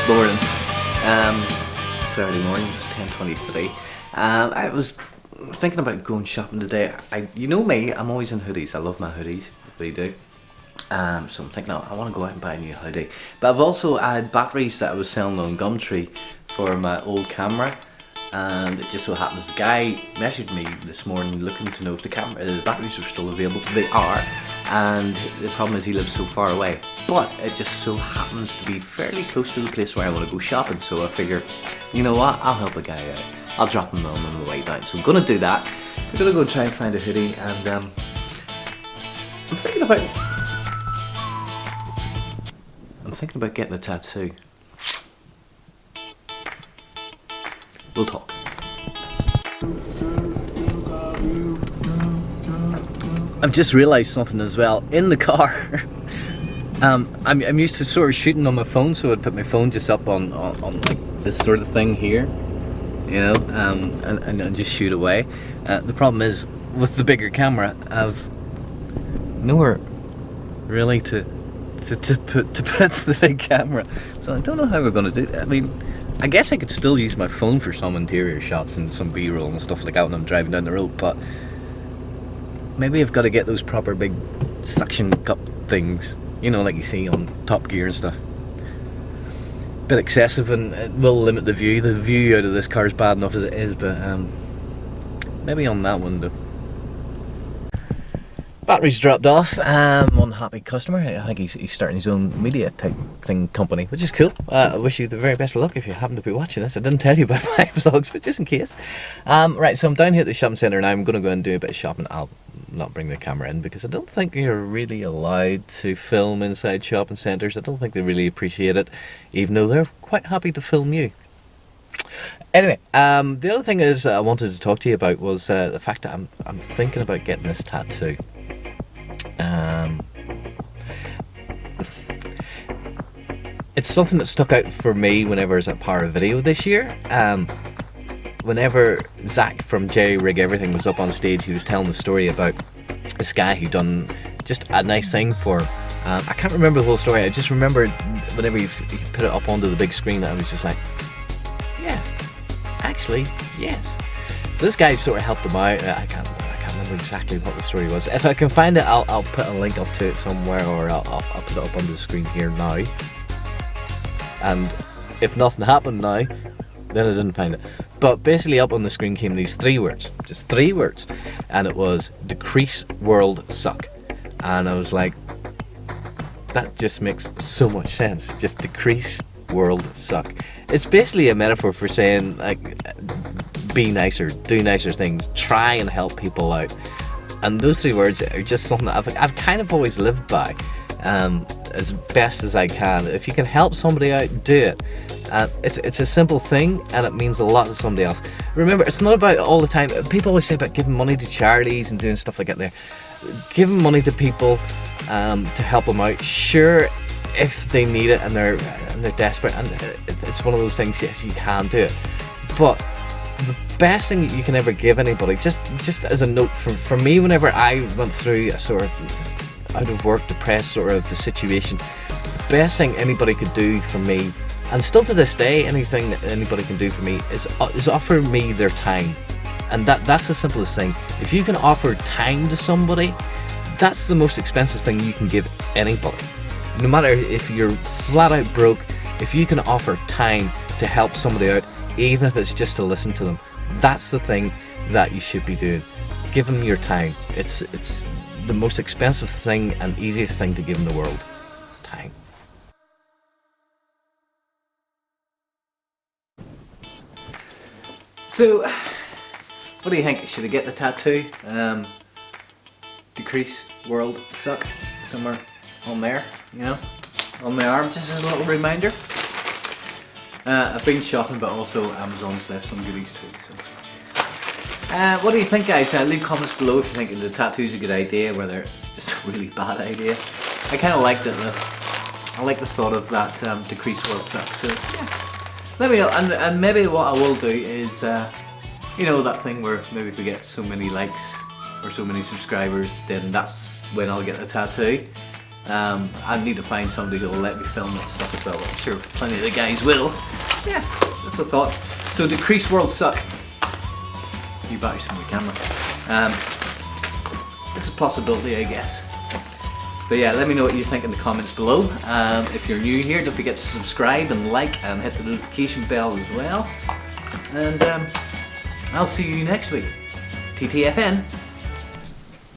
Morning. Saturday morning, it's 10:23. I was thinking about going shopping today. You know me, I'm always in hoodies. I love my hoodies, really do. So I'm thinking I want to go out and buy a new hoodie. But I've also had batteries that I was selling on Gumtree for my old camera. And it just so happens the guy messaged me this morning looking to know if the batteries were still available. They are, and the problem is he lives so far away. But it just so happens to be fairly close to the place where I want to go shopping. So I figure, you know what, I'll help a guy out. I'll drop him on the way down. So I'm going to do that. I'm going to go try and find a hoodie, and I'm thinking about getting a tattoo. We'll talk. I've just realised something as well. In the car, I'm used to sort of shooting on my phone, so I'd put my phone just up on like this sort of thing here, you know, and just shoot away. The problem is with the bigger camera, I've nowhere really to put the big camera, so I don't know how we're going to do that. I mean, I guess I could still use my phone for some interior shots and some B-roll and stuff like that when I'm driving down the road, but maybe I've got to get those proper big suction cup things, you know, like you see on Top Gear and stuff. Bit excessive, and it will limit the view. The view out of this car is bad enough as it is, but maybe on that one though. Batteries dropped off. One happy customer. I think he's starting his own media type thing company, which is cool. I wish you the very best of luck if you happen to be watching this. I didn't tell you about my vlogs, but just in case. Right, so I'm down here at the shopping centre now. I'm going to go and do a bit of shopping. I'll not bring the camera in because I don't think you're really allowed to film inside shopping centres. I don't think they really appreciate it, even though they're quite happy to film you. Anyway, the other thing is I wanted to talk to you about was the fact that I'm thinking about getting this tattoo. It's something that stuck out for me whenever I was at Power Video this year. Whenever Zach from Jerry Rig Everything was up on stage, he was telling the story about this guy who done just a nice thing for him. I can't remember the whole story. I just remember whenever he put it up onto the big screen, I was just like, yeah, actually, yes. So this guy sort of helped him out. I can't remember exactly what the story was. If I can find it, I'll put a link up to it somewhere, or I'll put it up on the screen here now. And if nothing happened now, then I didn't find it. But basically up on the screen came these 3 words, just 3 words, and it was decrease world suck. And I was like, that just makes so much sense. Just decrease world suck. It's basically a metaphor for saying, like, be nicer, do nicer things, try and help people out. And those 3 words are just something that I've kind of always lived by, as best as I can. If you can help somebody out, do it. It's a simple thing, and it means a lot to somebody else. Remember, it's not about all the time. People always say about giving money to charities and doing stuff like that. There, giving money to people to help them out. Sure, if they need it and they're desperate, and it's one of those things. Yes, you can do it, but the best thing that you can ever give anybody, just as a note for me, whenever I went through a sort of out of work, depressed sort of a situation, the best thing anybody could do for me, and still to this day, anything that anybody can do for me is offer me their time. And that's the simplest thing. If you can offer time to somebody, that's the most expensive thing you can give anybody. No matter if you're flat out broke, if you can offer time to help somebody out, even if it's just to listen to them, that's the thing that you should be doing. Give them your time. It's the most expensive thing and easiest thing to give in the world. Time. So, what do you think? Should I get the tattoo? Decrease world suck somewhere on there, you know, on my arm, just as a little reminder. I've been shopping, but also Amazon's left some goodies too. So, what do you think, guys? Leave comments below if you think the tattoo's a good idea, whether it's just a really bad idea. I kind of liked it though. I like the thought of that decrease world suck. So yeah, let me know. And maybe what I will do is, you know, that thing where maybe if we get so many likes or so many subscribers, then that's when I'll get the tattoo. I need to find somebody who will let me film that stuff as well. I'm sure plenty of the guys will. Yeah, that's a thought. So Decrease World Suck. New batteries from the camera. It's a possibility, I guess. But yeah, let me know what you think in the comments below. If you're new here, don't forget to subscribe and like and hit the notification bell as well. And I'll see you next week. TTFN.